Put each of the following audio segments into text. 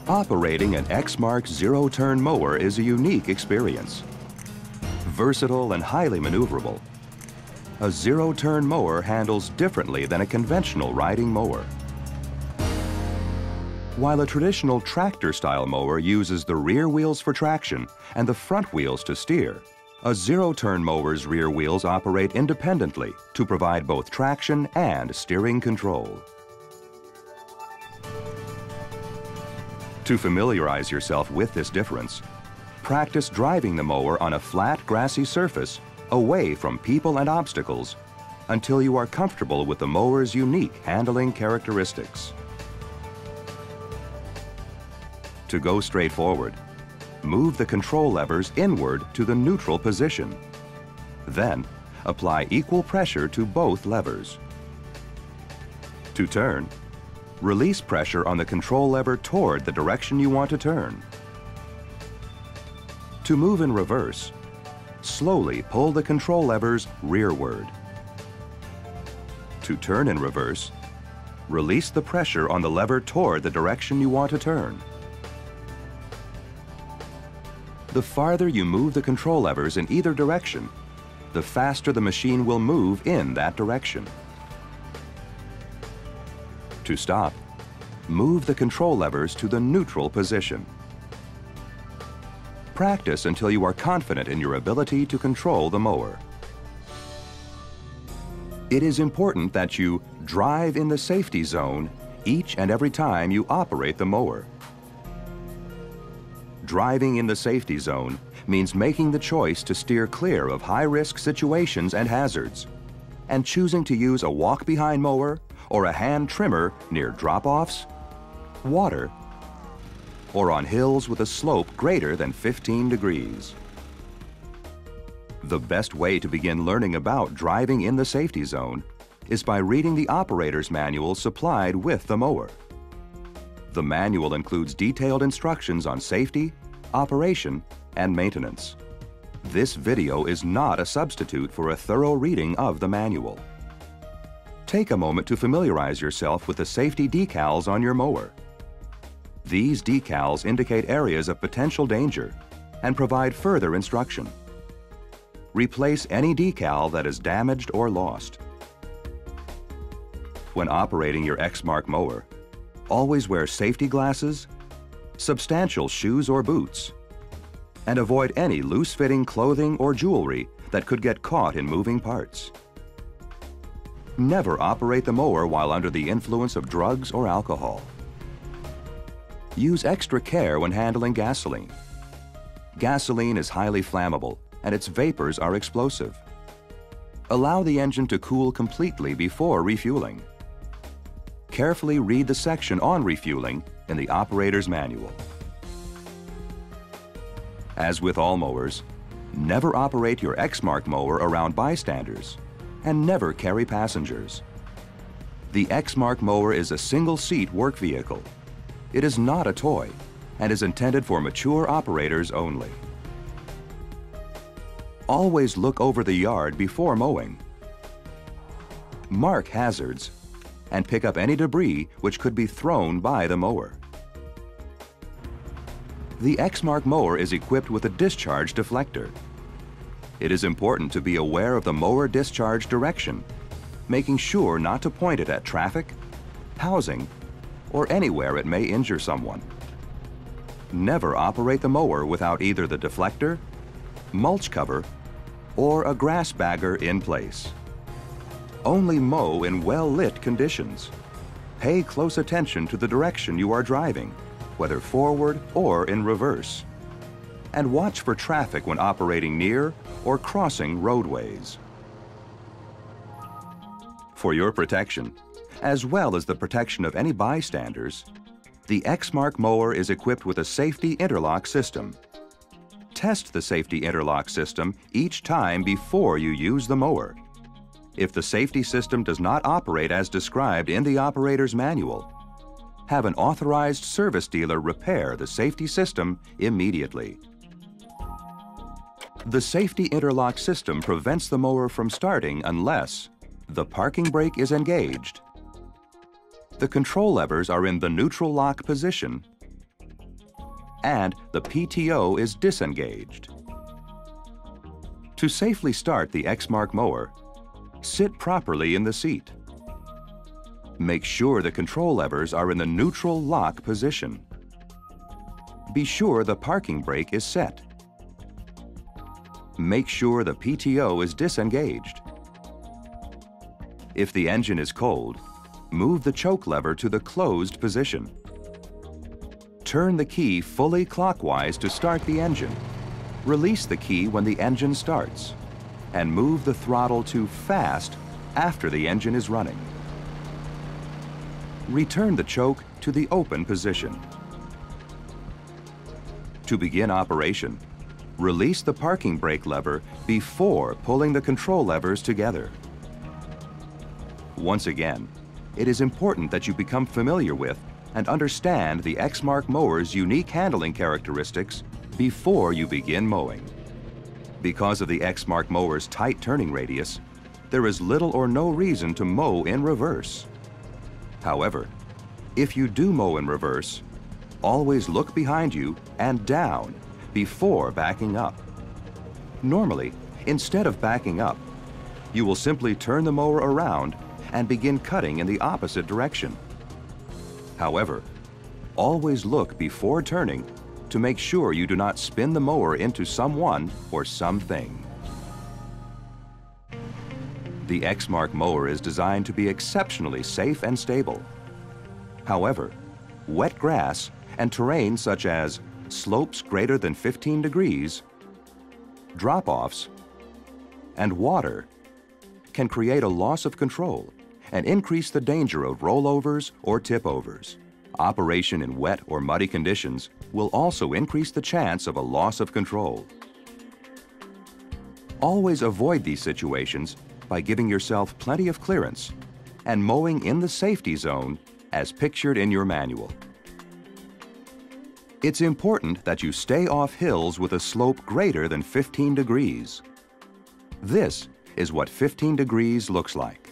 Operating an Exmark zero-turn mower is a unique experience. Versatile and highly maneuverable, a zero-turn mower handles differently than a conventional riding mower. While a traditional tractor-style mower uses the rear wheels for traction and the front wheels to steer, a zero-turn mower's rear wheels operate independently to provide both traction and steering control. To familiarize yourself with this difference, practice driving the mower on a flat, grassy surface away from people and obstacles until you are comfortable with the mower's unique handling characteristics. To go straight forward, move the control levers inward to the neutral position. Then, apply equal pressure to both levers. To turn, release pressure on the control lever toward the direction you want to turn. To move in reverse, slowly pull the control levers rearward. To turn in reverse, release the pressure on the lever toward the direction you want to turn. The farther you move the control levers in either direction, the faster the machine will move in that direction. To stop, move the control levers to the neutral position. Practice until you are confident in your ability to control the mower. It is important that you drive in the safety zone each and every time you operate the mower. Driving in the safety zone means making the choice to steer clear of high-risk situations and hazards, and choosing to use a walk-behind mower or a hand trimmer near drop-offs, water, or on hills with a slope greater than 15 degrees. The best way to begin learning about driving in the safety zone is by reading the operator's manual supplied with the mower. The manual includes detailed instructions on safety, operation, and maintenance. This video is not a substitute for a thorough reading of the manual. Take a moment to familiarize yourself with the safety decals on your mower. These decals indicate areas of potential danger and provide further instruction. Replace any decal that is damaged or lost. When operating your Exmark mower, always wear safety glasses, substantial shoes or boots, and avoid any loose-fitting clothing or jewelry that could get caught in moving parts. Never operate the mower while under the influence of drugs or alcohol. Use extra care when handling gasoline. Gasoline is highly flammable and its vapors are explosive. Allow the engine to cool completely before refueling. Carefully read the section on refueling in the operator's manual. As with all mowers, never operate your Exmark mower around bystanders and never carry passengers. The Exmark mower is a single-seat work vehicle. It is not a toy and is intended for mature operators only. Always look over the yard before mowing. Mark hazards and pick up any debris which could be thrown by the mower. The Exmark mower is equipped with a discharge deflector. It is important to be aware of the mower discharge direction, making sure not to point it at traffic, housing, or anywhere it may injure someone. Never operate the mower without either the deflector, mulch cover, or a grass bagger in place. Only mow in well-lit conditions. Pay close attention to the direction you are driving, whether forward or in reverse. And watch for traffic when operating near or crossing roadways. For your protection, as well as the protection of any bystanders, the Exmark mower is equipped with a safety interlock system. Test the safety interlock system each time before you use the mower. If the safety system does not operate as described in the operator's manual, have an authorized service dealer repair the safety system immediately. The safety interlock system prevents the mower from starting unless the parking brake is engaged, the control levers are in the neutral lock position, and the PTO is disengaged. To safely start the Exmark mower, sit properly in the seat. Make sure the control levers are in the neutral lock position. Be sure the parking brake is set. Make sure the PTO is disengaged. If the engine is cold, move the choke lever to the closed position. Turn the key fully clockwise to start the engine. Release the key when the engine starts, and move the throttle to fast after the engine is running. Return the choke to the open position. To begin operation, release the parking brake lever before pulling the control levers together. Once again, it is important that you become familiar with and understand the Exmark mower's unique handling characteristics before you begin mowing. Because of the Exmark mower's tight turning radius, there is little or no reason to mow in reverse. However, if you do mow in reverse, always look behind you and down before backing up. Normally, instead of backing up, you will simply turn the mower around and begin cutting in the opposite direction. However, always look before turning to make sure you do not spin the mower into someone or something. The Exmark mower is designed to be exceptionally safe and stable. However, wet grass and terrain such as slopes greater than 15 degrees, drop-offs, and water can create a loss of control and increase the danger of rollovers or tip-overs. Operation in wet or muddy conditions will also increase the chance of a loss of control. Always avoid these situations by giving yourself plenty of clearance and mowing in the safety zone as pictured in your manual. It's important that you stay off hills with a slope greater than 15 degrees. This is what 15 degrees looks like.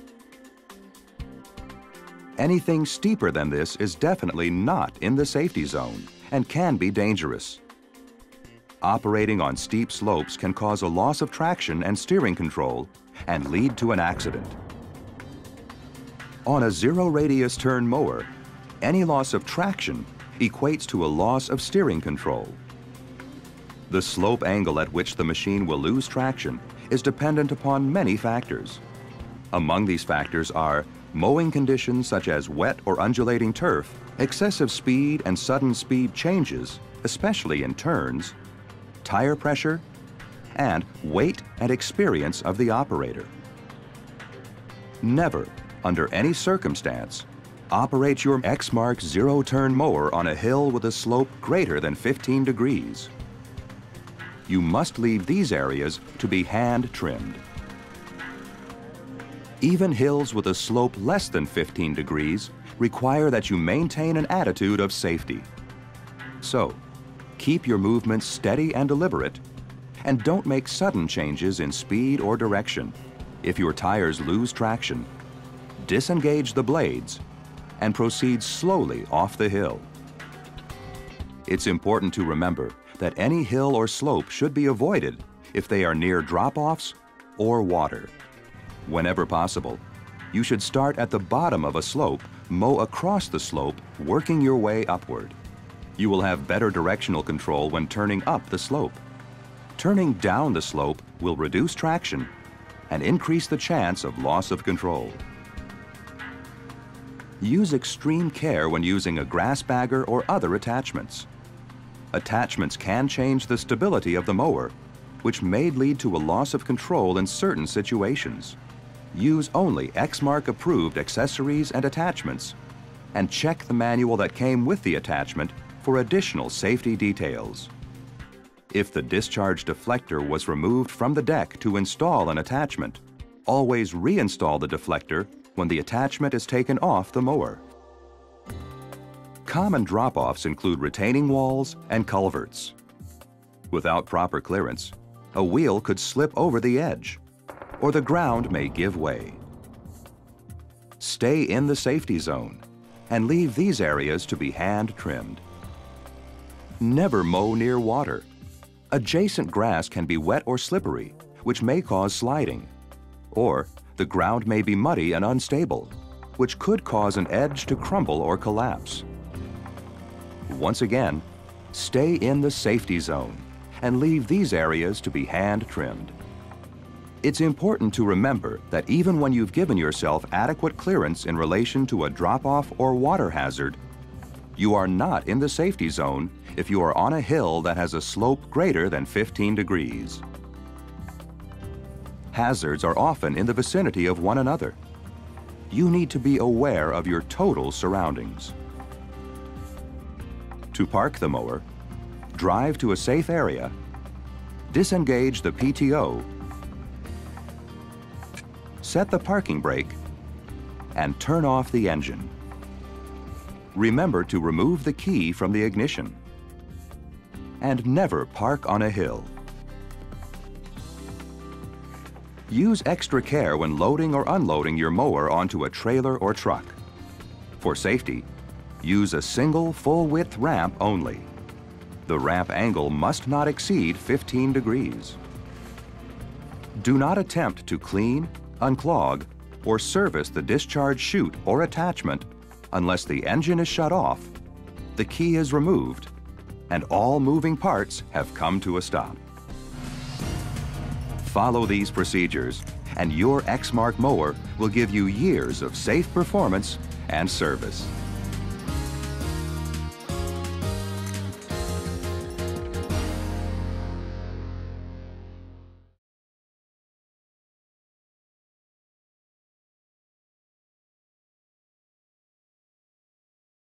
Anything steeper than this is definitely not in the safety zone and can be dangerous. Operating on steep slopes can cause a loss of traction and steering control and lead to an accident. On a zero-radius turn mower, any loss of traction equates to a loss of steering control. The slope angle at which the machine will lose traction is dependent upon many factors. Among these factors are mowing conditions such as wet or undulating turf, excessive speed and sudden speed changes, especially in turns, tire pressure, and weight and experience of the operator. Never, under any circumstance, operate your Exmark zero-turn mower on a hill with a slope greater than 15 degrees. You must leave these areas to be hand-trimmed. Even hills with a slope less than 15 degrees require that you maintain an attitude of safety. So, keep your movements steady and deliberate, and don't make sudden changes in speed or direction. If your tires lose traction, disengage the blades and proceed slowly off the hill. It's important to remember that any hill or slope should be avoided if they are near drop-offs or water. Whenever possible, you should start at the bottom of a slope, mow across the slope, working your way upward. You will have better directional control when turning up the slope. Turning down the slope will reduce traction and increase the chance of loss of control. Use extreme care when using a grass bagger or other attachments. Attachments can change the stability of the mower, which may lead to a loss of control in certain situations. Use only Exmark-approved accessories and attachments, and check the manual that came with the attachment for additional safety details. If the discharge deflector was removed from the deck to install an attachment, always reinstall the deflector when the attachment is taken off the mower. Common drop-offs include retaining walls and culverts. Without proper clearance, a wheel could slip over the edge, or the ground may give way. Stay in the safety zone and leave these areas to be hand-trimmed. Never mow near water. Adjacent grass can be wet or slippery, which may cause sliding. Or the ground may be muddy and unstable, which could cause an edge to crumble or collapse. Once again, stay in the safety zone and leave these areas to be hand-trimmed. It's important to remember that even when you've given yourself adequate clearance in relation to a drop-off or water hazard, you are not in the safety zone if you are on a hill that has a slope greater than 15 degrees. Hazards are often in the vicinity of one another. You need to be aware of your total surroundings. To park the mower, drive to a safe area, disengage the PTO, set the parking brake, and turn off the engine. Remember to remove the key from the ignition. And never park on a hill. Use extra care when loading or unloading your mower onto a trailer or truck. For safety, use a single full-width ramp only. The ramp angle must not exceed 15 degrees. Do not attempt to clean, unclog, or service the discharge chute or attachment unless the engine is shut off, the key is removed, and all moving parts have come to a stop. Follow these procedures, and your Exmark mower will give you years of safe performance and service.